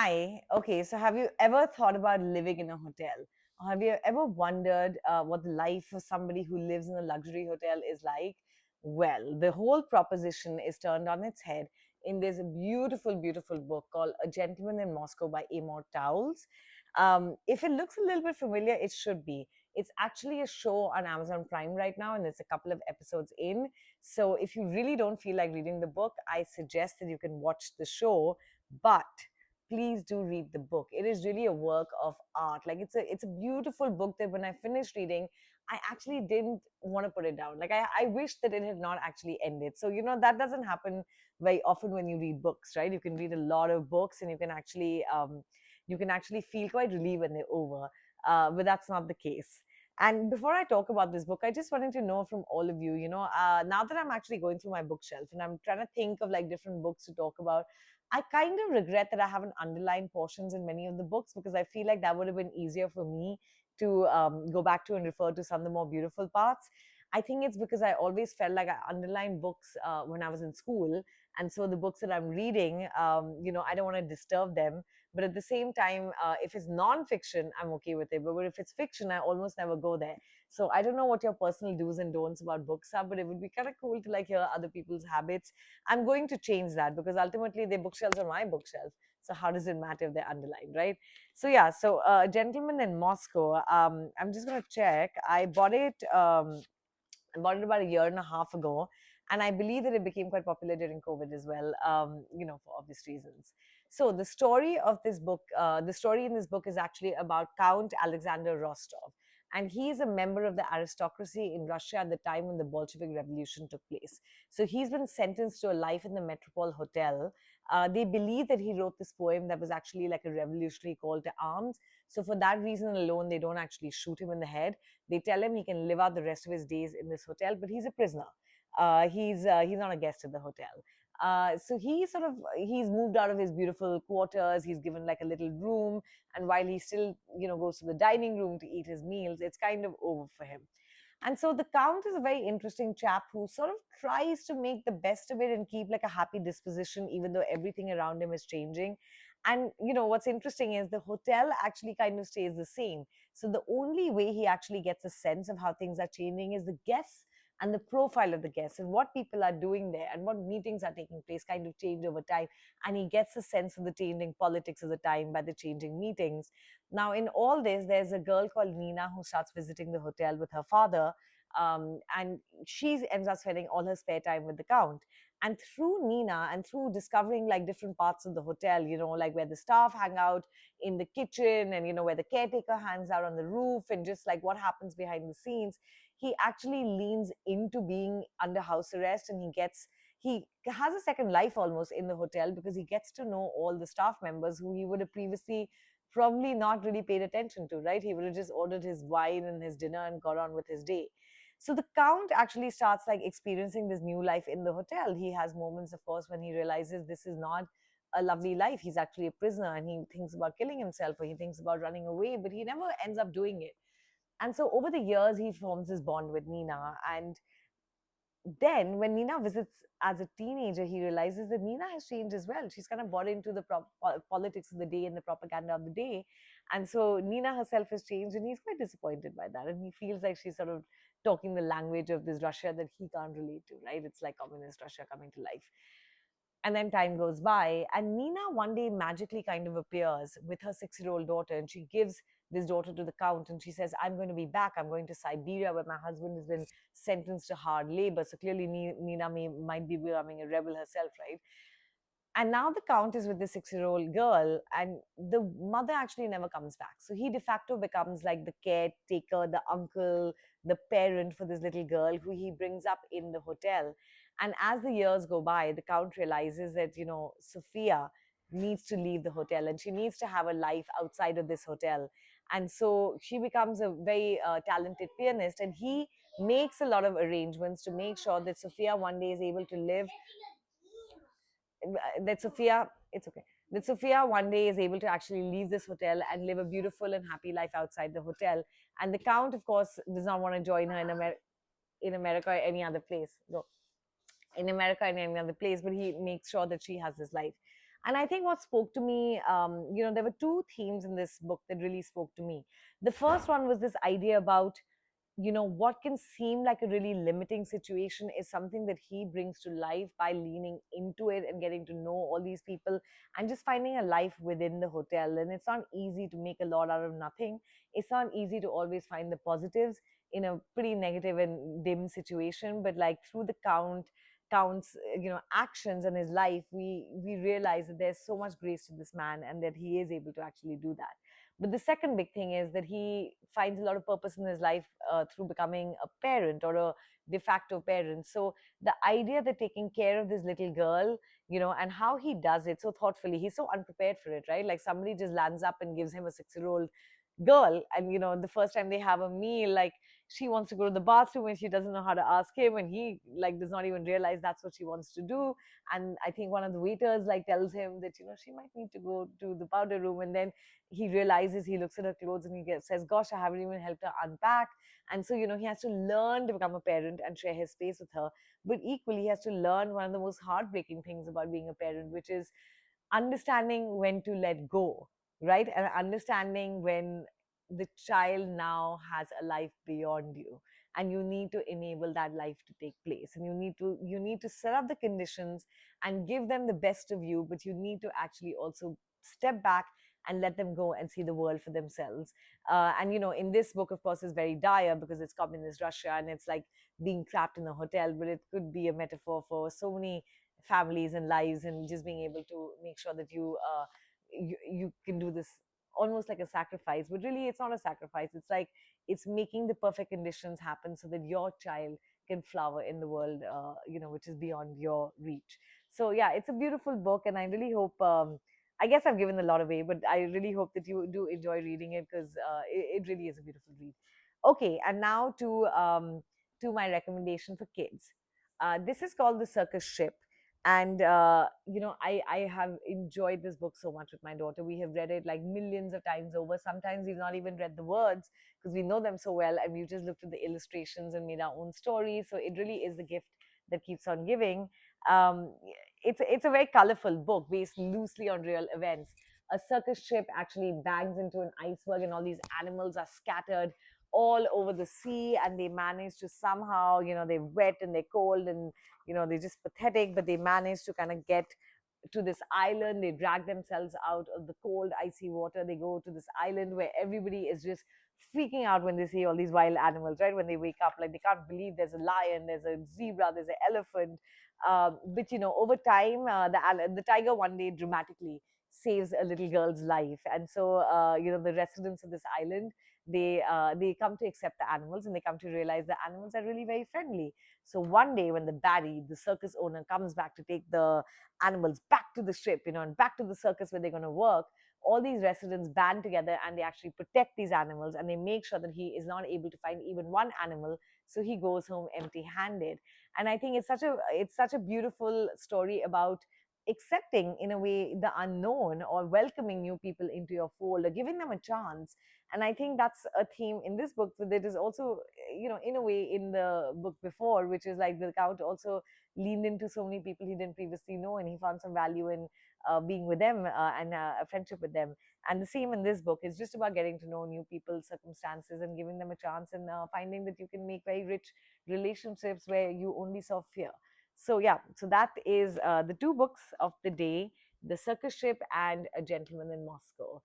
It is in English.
Hi. Okay, so have you ever thought about living in a hotel? Or have you ever wondered what the life of somebody who lives in a luxury hotel is like? Well, the whole proposition is turned on its head in this beautiful, beautiful book called A Gentleman in Moscow by Amor Towles. If it looks a little bit familiar, it should be. It's actually a show on Amazon Prime right now, and it's a couple of episodes in. So if you really don't feel like reading the book, I suggest that you can watch the show. But please do read the book. It is really a work of art. Like it's a beautiful book that when I finished reading, I actually didn't want to put it down. Like I wish that it had not actually ended. So that doesn't happen very often when you read books, right? You can read a lot of books and you can actually feel quite relieved when they're over. But that's not the case. And before I talk about this book, I just wanted to know from all of you, now that I'm actually going through my bookshelf and I'm trying to think of like different books to talk about, I kind of regret that I haven't underlined portions in many of the books because I feel like that would have been easier for me to go back to and refer to some of the more beautiful parts. I think it's because I always felt like I underlined books when I was in school. And so the books that I'm reading, I don't want to disturb them. But at the same time, if it's non-fiction, I'm okay with it. But if it's fiction, I almost never go there. So I don't know what your personal do's and don'ts about books are, but it would be kind of cool to like hear other people's habits. I'm going to change that because ultimately their bookshelves are my bookshelf. So how does it matter if they're underlined, right? So yeah, so Gentleman in Moscow. I'm just gonna check. I bought it about a year and a half ago, and I believe that it became quite popular during COVID as well. For obvious reasons. So the story in this book is actually about Count Alexander Rostov, and he is a member of the aristocracy in Russia at the time when the Bolshevik Revolution took place. So he's been sentenced to a life in the Metropole Hotel. They believe that he wrote this poem that was actually like a revolutionary call to arms. So for that reason alone, they don't actually shoot him in the head. They tell him he can live out the rest of his days in this hotel, but he's a prisoner. He's not a guest at the hotel. So he's moved out of his beautiful quarters. He's given like a little room, and while he still goes to the dining room to eat his meals, it's kind of over for him. And so the Count is a very interesting chap who sort of tries to make the best of it and keep like a happy disposition, even though everything around him is changing. And what's interesting is the hotel actually kind of stays the same. So the only way he actually gets a sense of how things are changing is the guests and the profile of the guests and what people are doing there and what meetings are taking place kind of change over time. And he gets a sense of the changing politics of the time by the changing meetings. Now, in all this, there's a girl called Nina who starts visiting the hotel with her father. And she ends up spending all her spare time with the Count. And through Nina and through discovering like different parts of the hotel, like where the staff hang out in the kitchen and, where the caretaker hangs out on the roof and just like what happens behind the scenes, he actually leans into being under house arrest and he has a second life almost in the hotel because he gets to know all the staff members who he would have previously probably not really paid attention to, right? He would have just ordered his wine and his dinner and got on with his day. So the Count actually starts like experiencing this new life in the hotel. He has moments, of course, when he realizes this is not a lovely life. He's actually a prisoner and he thinks about killing himself or he thinks about running away, but he never ends up doing it. And so over the years, he forms this bond with Nina. And then when Nina visits as a teenager, he realizes that Nina has changed as well. She's kind of bought into the politics of the day and the propaganda of the day. And so Nina herself has changed and he's quite disappointed by that. And he feels like she's sort of talking the language of this Russia that he can't relate to, right? It's like communist Russia coming to life. And then time goes by, and Nina one day magically kind of appears with her 6-year-old daughter, and she gives this daughter to the Count, and she says, I'm going to be back. I'm going to Siberia, where my husband has been sentenced to hard labor. So clearly, Nina might be becoming a rebel herself, right? And now the Count is with the 6-year-old girl, and the mother actually never comes back. So he de facto becomes like the caretaker, the uncle, the parent for this little girl who he brings up in the hotel. And as the years go by, the Count realizes that, Sophia needs to leave the hotel and she needs to have a life outside of this hotel. And so she becomes a very talented pianist, and he makes a lot of arrangements to make sure that Sophia one day is able to live that Sophia, it's okay. That Sophia one day is able to actually leave this hotel and live a beautiful and happy life outside the hotel. And the Count, of course, does not want to join her in America or any other place. No, in America and any other place, but he makes sure that she has this life. And I think what spoke to me, there were two themes in this book that really spoke to me. The first one was this idea about, what can seem like a really limiting situation is something that he brings to life by leaning into it and getting to know all these people and just finding a life within the hotel. And it's not easy to make a lot out of nothing. It's not easy to always find the positives in a pretty negative and dim situation, but like through the counts actions in his life, we realize that there's so much grace to this man and that he is able to actually do that. But the second big thing is that he finds a lot of purpose in his life through becoming a parent or a de facto parent. So the idea that taking care of this little girl, and how he does it so thoughtfully, he's so unprepared for it, right? Like somebody just lands up and gives him a 6-year-old girl, and the first time they have a meal, like she wants to go to the bathroom and she doesn't know how to ask him, and he like does not even realize that's what she wants to do. And I think one of the waiters like tells him that she might need to go to the powder room, and then he realizes, he looks at her clothes and says, gosh, I haven't even helped her unpack. And so he has to learn to become a parent and share his space with her. But equally, he has to learn one of the most heartbreaking things about being a parent, which is understanding when to let go, right? And understanding when the child now has a life beyond you, and you need to enable that life to take place, and you need to set up the conditions and give them the best of you, but you need to actually also step back and let them go and see the world for themselves. And in this book, of course, is very dire because it's communist Russia and it's like being trapped in a hotel, but it could be a metaphor for so many families and lives, and just being able to make sure that you can do this almost like a sacrifice, but really it's not a sacrifice. It's like it's making the perfect conditions happen so that your child can flower in the world, which is beyond your reach. So yeah, it's a beautiful book, and I really hope, I guess I've given a lot away, but I really hope that you do enjoy reading it, because it really is a beautiful read. Okay, and now to my recommendation for kids. This is called The Circus Ship. And I have enjoyed this book so much with my daughter. We have read it like millions of times over. Sometimes we've not even read the words because we know them so well, and we've just looked at the illustrations and made our own stories. So it really is the gift that keeps on giving. um, it's a very colorful book based loosely on real events. A circus ship actually bangs into an iceberg, and all these animals are scattered all over the sea, and they manage to somehow, they're wet and they're cold, and they're just pathetic, but they manage to kind of get to this island. They drag themselves out of the cold, icy water. They go to this island where everybody is just freaking out when they see all these wild animals, right? When they wake up, like they can't believe there's a lion, there's a zebra, there's an elephant. But over time, the tiger one day dramatically saves a little girl's life, and so the residents of this island, they come to accept the animals, and they come to realize the animals are really very friendly. So one day when the baddie, the circus owner, comes back to take the animals back to the ship, and back to the circus where they're going to work, all these residents band together and they actually protect these animals, and they make sure that he is not able to find even one animal, so he goes home empty handed. And I think it's such a beautiful story about accepting, in a way, the unknown, or welcoming new people into your fold, or giving them a chance. And I think that's a theme in this book that is also, in a way, in the book before, which is like the count also leaned into so many people he didn't previously know, and he found some value in being with them, and a friendship with them. And the same in this book is just about getting to know new people, circumstances, and giving them a chance, and finding that you can make very rich relationships where you only saw fear. So yeah, so that is the two books of the day: The Circus Ship and A Gentleman in Moscow.